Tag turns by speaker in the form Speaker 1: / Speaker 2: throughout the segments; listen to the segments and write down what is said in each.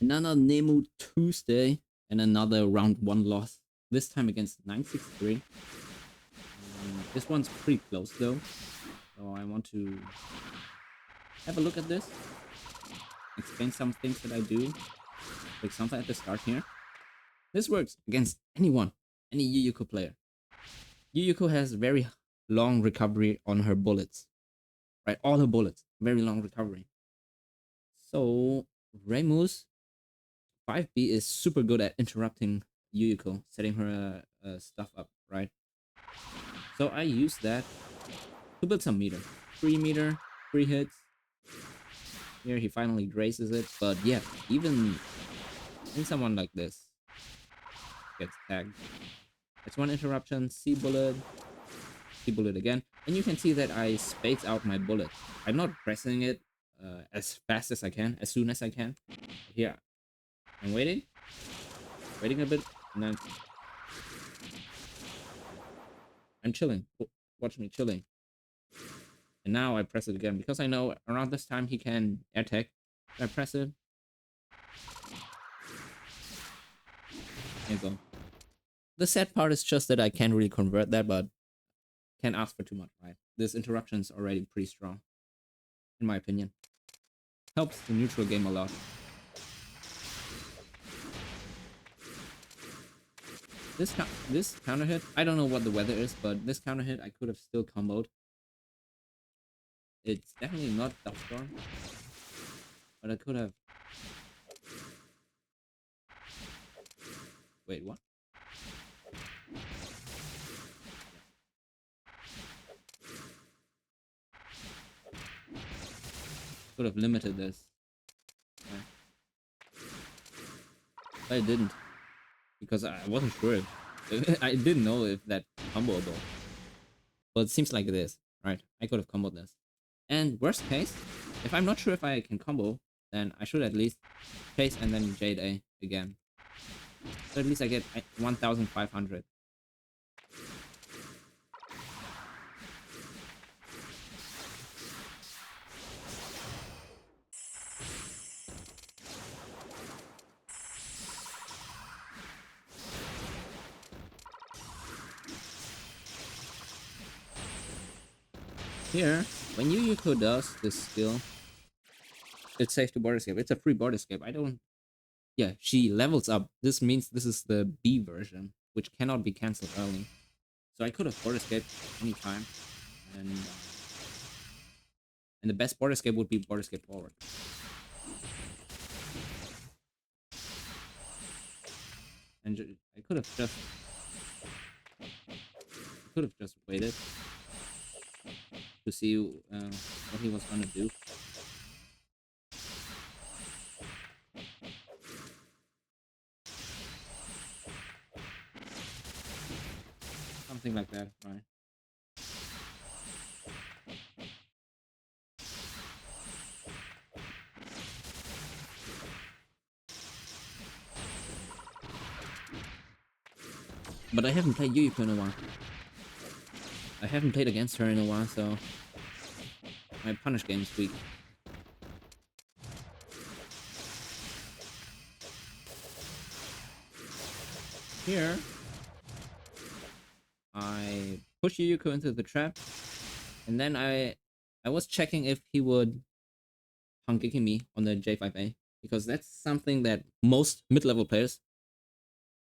Speaker 1: Another NEMU Tuesday and another round 1 loss. This time against 963. This one's pretty close though. So I want to have a look at this. Explain some things that I do. For example, at the start here. This works against anyone, any Yuyuko player. Yuyuko has very long recovery on her bullets. Right? All her bullets. Very long recovery. So Remus 5B is super good at interrupting Yuyuko, setting her stuff up, right? So I use that to build some meter. 3 meter, 3 hits. Here he finally graces it, but yeah, even in someone like this gets tagged. It's one interruption, C bullet again, and you can see that I space out my bullet. I'm not pressing it as fast as I can, as soon as I can. Here, I'm waiting a bit, and then I'm chilling. Watch me chilling. And now I press it again because I know around this time he can attack. I press it. There you go. The sad part is just that I can't really convert that, but can't ask for too much, right? This interruption is already pretty strong, in my opinion. Helps the neutral game a lot. This counter hit, I don't know what the weather is, but this counter hit I could have still comboed. It's definitely not Duststorm, but I could have. Wait, what? Could have limited this. Yeah. But I didn't. Because I wasn't sure. I didn't know if that comboable. Well, it seems like it is. Right, I could have comboed this. And worst case, if I'm not sure if I can combo, then I should at least chase and then Jade A again. So at least I get 1,500. Here, when Yuyuko does this skill, it's safe to border escape. It's a free border escape. I don't. Yeah, she levels up. This means this is the B version, which cannot be cancelled early. So I could have border escaped anytime, and the best border escape would be border escape forward. And I could have just waited to see what he was gonna do. Something like that, right? But I haven't played Yuyuko in a while. I haven't played against her in a while, so my punish game is weak. Here, I push Yuyuko into the trap, and then I was checking if he would Hangeki me on the J5A, because that's something that most mid-level players,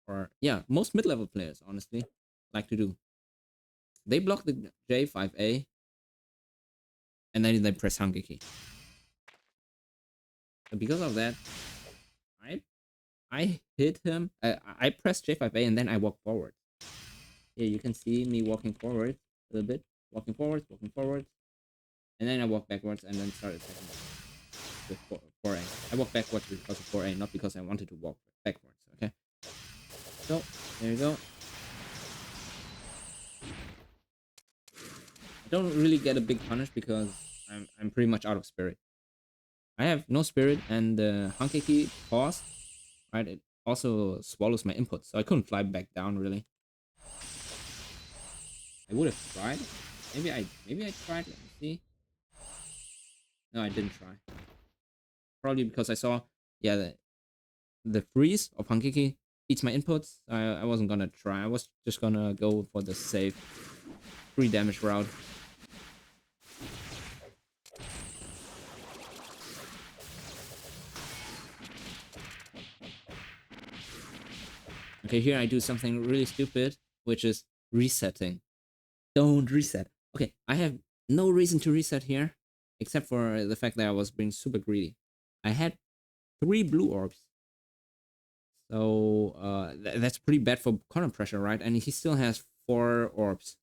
Speaker 1: or yeah, most mid-level players, honestly, like to do. They block the J5A, and then they press Hangeki. So because of that, I hit him. I pressed J5A and then I walk forward. Here you can see me walking forward a little bit, walking forward, and then I walk backwards and then start attacking with 4A. I walk backwards because of 4A, not because I wanted to walk backwards. Okay. So there you go. I don't really get a big punish because I'm pretty much out of spirit. I have no spirit, and the Hankeki pause, right? It also swallows my input, so I couldn't fly back down really. I would have tried. Maybe I tried. Let me see. No, I didn't try. Probably because I saw, yeah, the freeze of Pankeki eats my inputs. I wasn't gonna try. I was just gonna go for the safe 3 damage route. Okay, here I do something really stupid, which is resetting. Don't reset. Okay, I have no reason to reset here, except for the fact that I was being super greedy. I had 3 blue orbs. So that's pretty bad for corner pressure, right? And he still has 4 orbs.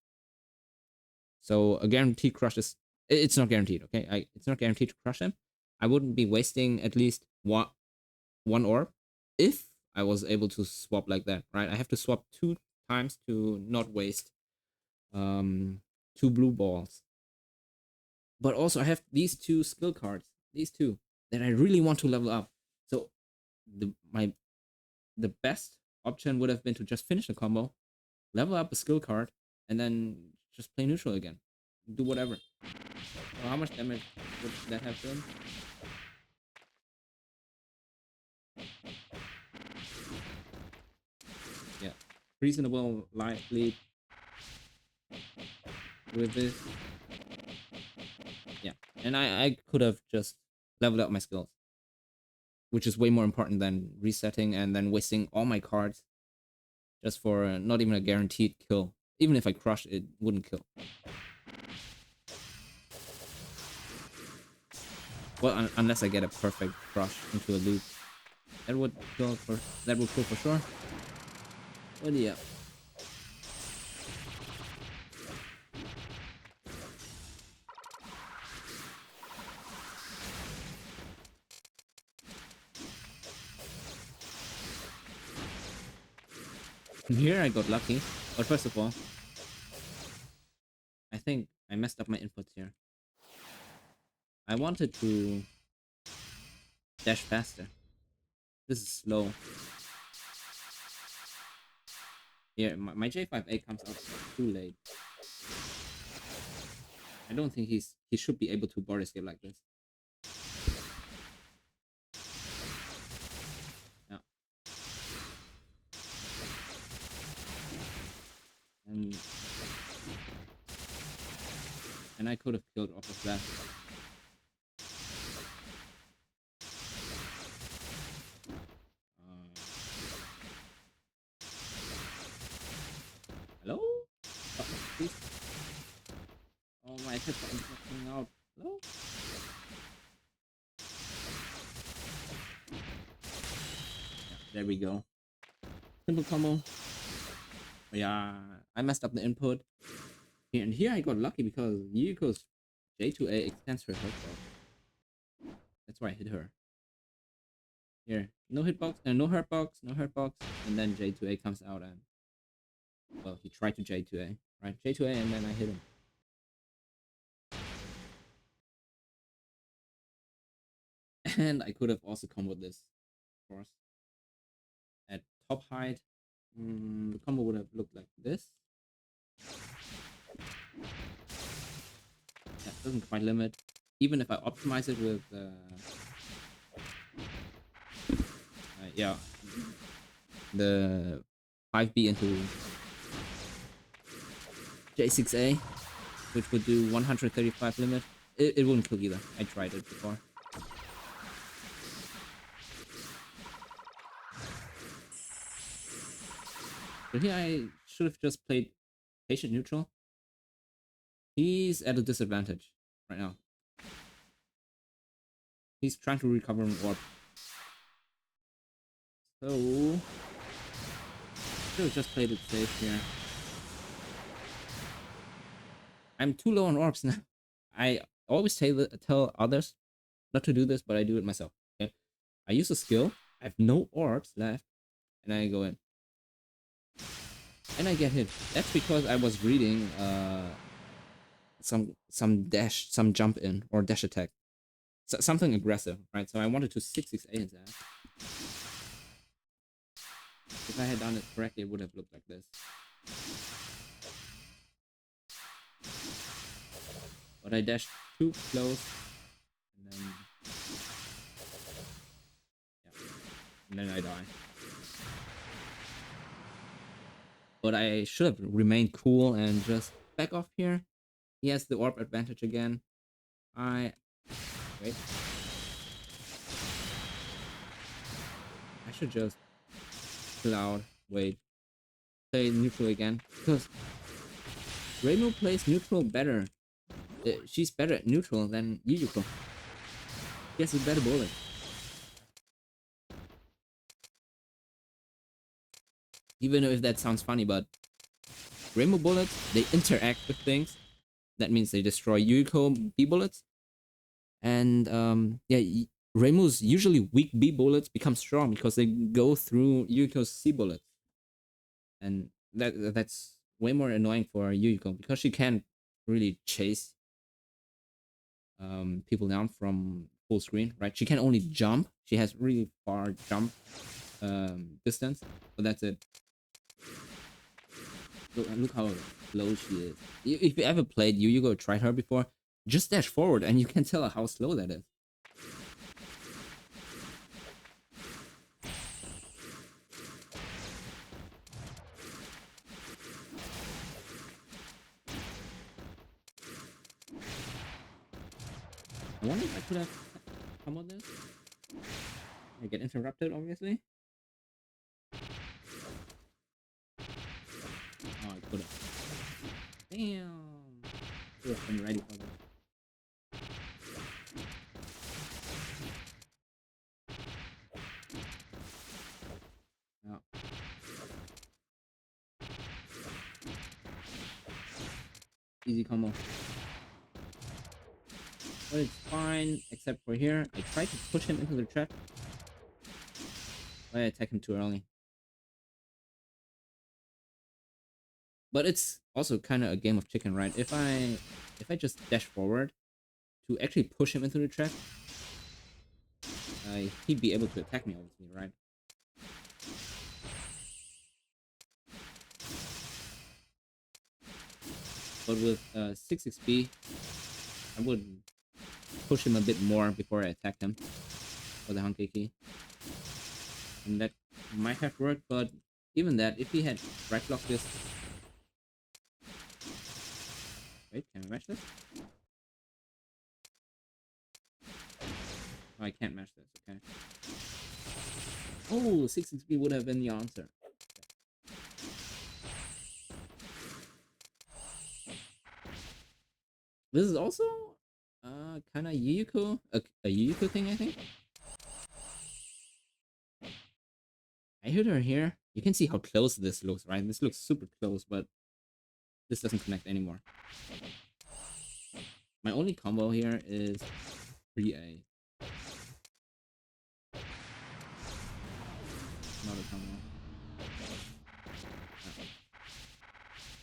Speaker 1: So a guaranteed crush is... It's not guaranteed, okay? It's not guaranteed to crush him. I wouldn't be wasting at least one orb if I was able to swap like that, right? I have to swap 2 times to not waste 2 blue balls. But also I have these 2 skill cards, these 2, that I really want to level up. So the best option would have been to just finish the combo, level up a skill card, and then just play neutral again. Do whatever. So how much damage would that have done? Yeah. Reasonable life lead with this. Yeah. And I could have just leveled up my skills, which is way more important than resetting and then wasting all my cards just for not even a guaranteed kill. Even if I crush, it wouldn't kill. Well, unless I get a perfect crush into a loop. That would kill for sure. But yeah. Here I got lucky. But first of all, I think I messed up my inputs here. I wanted to dash faster. This is slow. Here, my J5A comes out too late. I don't think he should be able to board escape like this. Yeah. And I could have killed off of that. Hello? Please. Oh, my attack button is not coming out. Hello? Yeah, there we go. Simple combo. But yeah, I messed up the input. And here I got lucky because Yuriko's J2A extends her hitbox. That's why I hit her. Here, no hitbox, no hurtbox, no hurtbox, and then J2A comes out and... Well, he tried to J2A, right? J2A and then I hit him. And I could have also comboed this, of course. At top height, the combo would have looked like this. That doesn't quite limit. Even if I optimize it with, yeah, the 5B into J6A, which would do 135 limit, it wouldn't kill either. I tried it before. But here I should have just played patient neutral. He's at a disadvantage right now. He's trying to recover an orb. So should have just played it safe here. I'm too low on orbs now. I always tell others not to do this, but I do it myself. Okay, I use a skill. I have no orbs left, and I go in, and I get hit. That's because I was reading some jump in or dash attack, something aggressive, right? So I wanted to 668 his ass. If I had done it correctly, it would have looked like this. But I dashed too close, and then yeah. and then I die. But I should have remained cool and just back off here. He has the orb advantage again. Wait. I should just chill out. Wait. Play neutral again. Because Reimu plays neutral better. She's better at neutral than Yuyuko. She has a better bullet. Even if that sounds funny, but Reimu bullets, they interact with things. That means they destroy Yuyuko B bullets. And yeah, Reimu's usually weak B bullets become strong because they go through Yuyuko's C bullets. And that's way more annoying for Yuyuko because she can't really chase people down from full screen, right? She can only jump. She has really far jump distance, but that's it. Look how slow she is. If you ever played Yuyuko, tried her before, just dash forward and you can tell how slow that is. I wonder if I could have come on this. I get interrupted, obviously. Oh, I could have. Damn. Should have been ready for this. Yeah. Easy combo. But it's fine, except for here. I tried to push him into the trap. But I attack him too early. But it's also kind of a game of chicken, right? If I just dash forward to actually push him into the trap, he'd be able to attack me, obviously, right? But with 6 XP, I would push him a bit more before I attack him for the Hankeki. And that might have worked, but even that, if he had right block this... Wait, can I match this? Oh, I can't match this, okay. Oh, 6 XP would have been the answer. This is also kind of Yuyuko, a Yuyuko thing, I think. I hit her here. You can see how close this looks, right? This looks super close, but this doesn't connect anymore. My only combo here is 3A. Not a combo. No.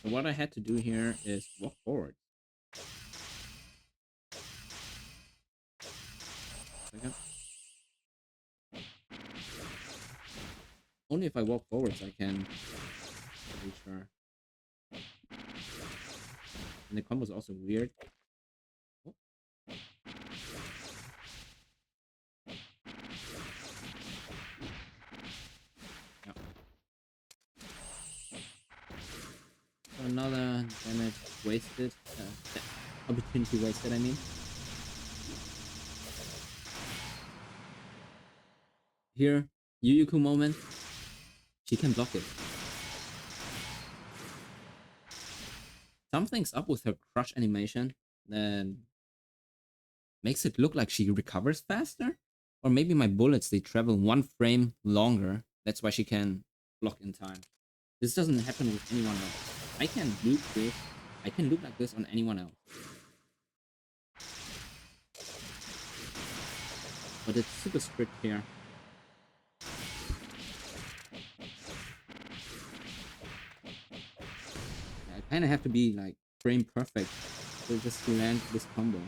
Speaker 1: So what I had to do here is walk forward. Second. Only if I walk forwards I can reach her. And the combo is also weird. Oh. Yeah. Another damage wasted. Opportunity wasted, I mean. Here, Yuyuko moment. She can block it. Something's up with her crush animation that makes it look like she recovers faster. Or maybe my bullets, they travel 1 frame longer. That's why she can block in time. This doesn't happen with anyone else. I can loop this. I can loop like this on anyone else. But it's super strict here. I kind of have to be like frame perfect to just land this combo.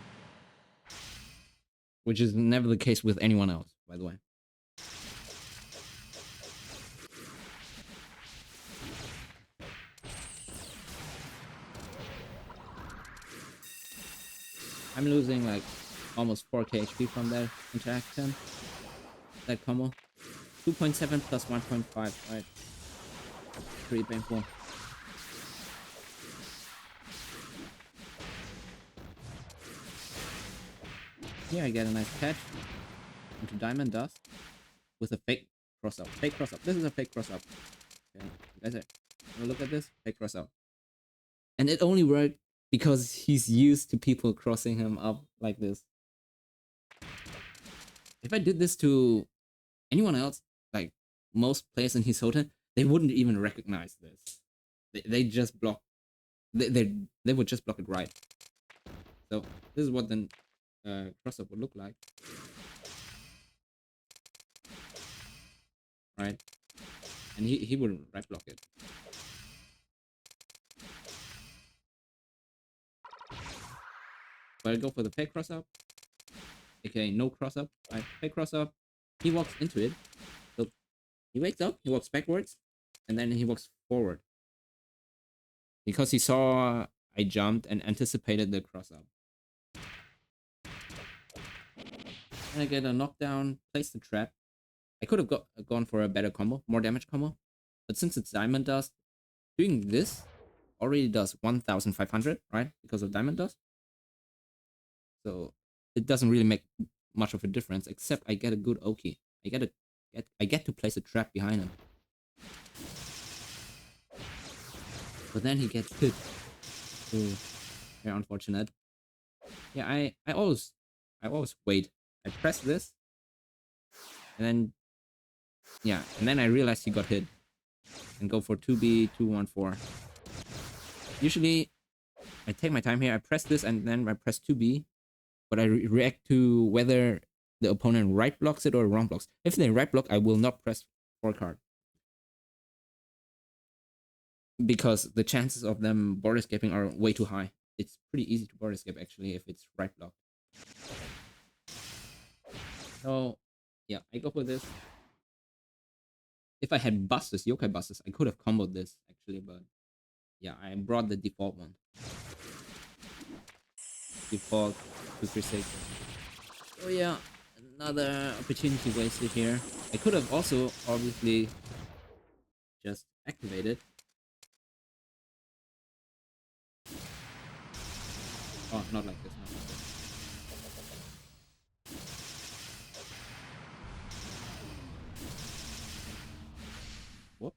Speaker 1: Which is never the case with anyone else, by the way. I'm losing like almost 4k HP from that interaction, that combo. 2.7 plus 1.5, right? Pretty painful. Here I get a nice catch into diamond dust with a fake cross up. Fake cross up. This is a fake cross up. Okay, you guys have a look at this fake cross up, and it only worked because he's used to people crossing him up like this. If I did this to anyone else, like most players in his hotel, they wouldn't even recognize this. They just block. They would just block it right. So this is what the cross up would look like, right? And he would right block it. But I go for the fake cross up. Okay, no cross up. I fake cross up. He walks into it. So he wakes up, he walks backwards, and then he walks forward. Because he saw I jumped and anticipated the cross up. And I get a knockdown, place the trap. I could have gone for a better combo, more damage combo. But since it's diamond dust, doing this already does 1,500, right? Because of diamond dust. So it doesn't really make much of a difference, except I get a good Oki. I get to place a trap behind him. But then he gets hit. Ooh, very unfortunate. Yeah, I always wait. I press this, and then yeah, and then I realized he got hit, and go for 2B 214. Usually, I take my time here. I press this, and then I press 2B, but I react to whether the opponent right blocks it or wrong blocks. If they right block, I will not press 4 card. Because the chances of them border escaping are way too high. It's pretty easy to border escape actually if it's right block. So yeah, I go for this. If I had busters, yokai busters, I could have comboed this actually, but yeah, I brought the default one. Default 236. Oh yeah, another opportunity wasted here. I could have also obviously just activated. Oh, not like this, not like this. Whoop.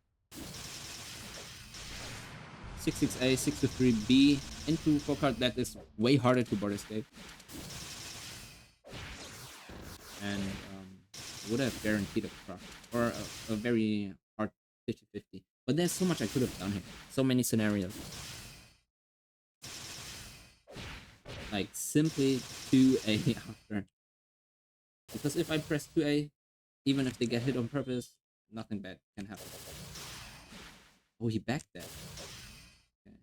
Speaker 1: 66A, 623B into 4 card. That is way harder to border escape. And would have guaranteed a crush. Or a very hard 50-50. But there's so much I could have done here. So many scenarios. Like simply 2A after. Because if I press 2A, even if they get hit on purpose, nothing bad can happen. Oh, he backed that. Okay.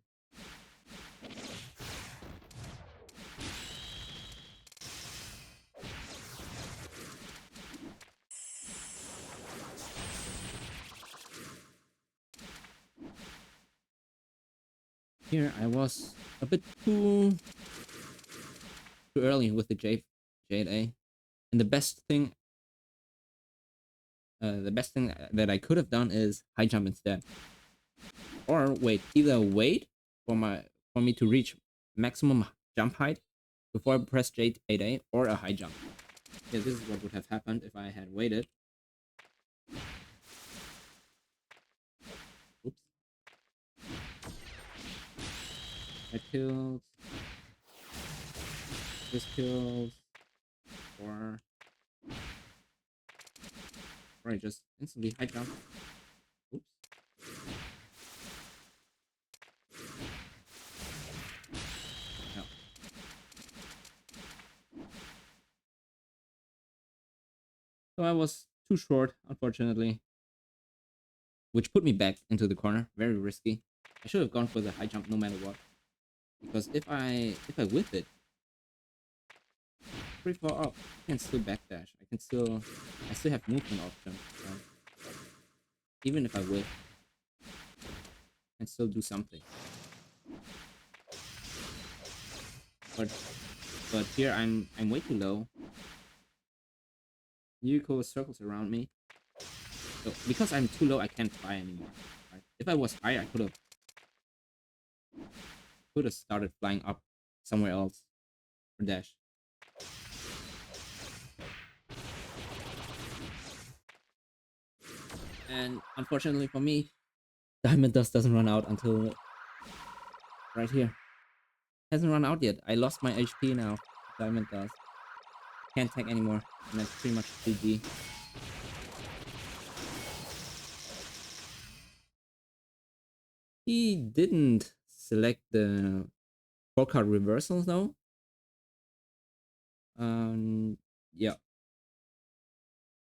Speaker 1: Here I was a bit too early with the Jade A. And the best thing that I could have done is high jump instead. Or wait, either wait for me to reach maximum jump height before I press Jade 8A, or a high jump. Yeah, this is what would have happened if I had waited. Oops. That kills. This kills. Or I just instantly high jump. Oops. No. So I was too short, unfortunately. Which put me back into the corner. Very risky. I should have gone for the high jump no matter what. Because if I whip it pretty far up, I can still backdash. I still have movement options. Right? Even if I whip, I can still do something. But here I'm way too low. Yuriko circles around me. So because I'm too low, I can't fly anymore. Right? If I was higher, I could have started flying up somewhere else or dash. And unfortunately for me, diamond dust doesn't run out until right here. Hasn't run out yet. I lost my HP now. Diamond dust. Can't tank anymore. And that's pretty much GG. He didn't select the scorecard reversals though. Yeah.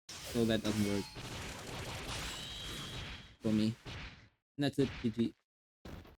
Speaker 1: So that doesn't work for me. And that's it. GG.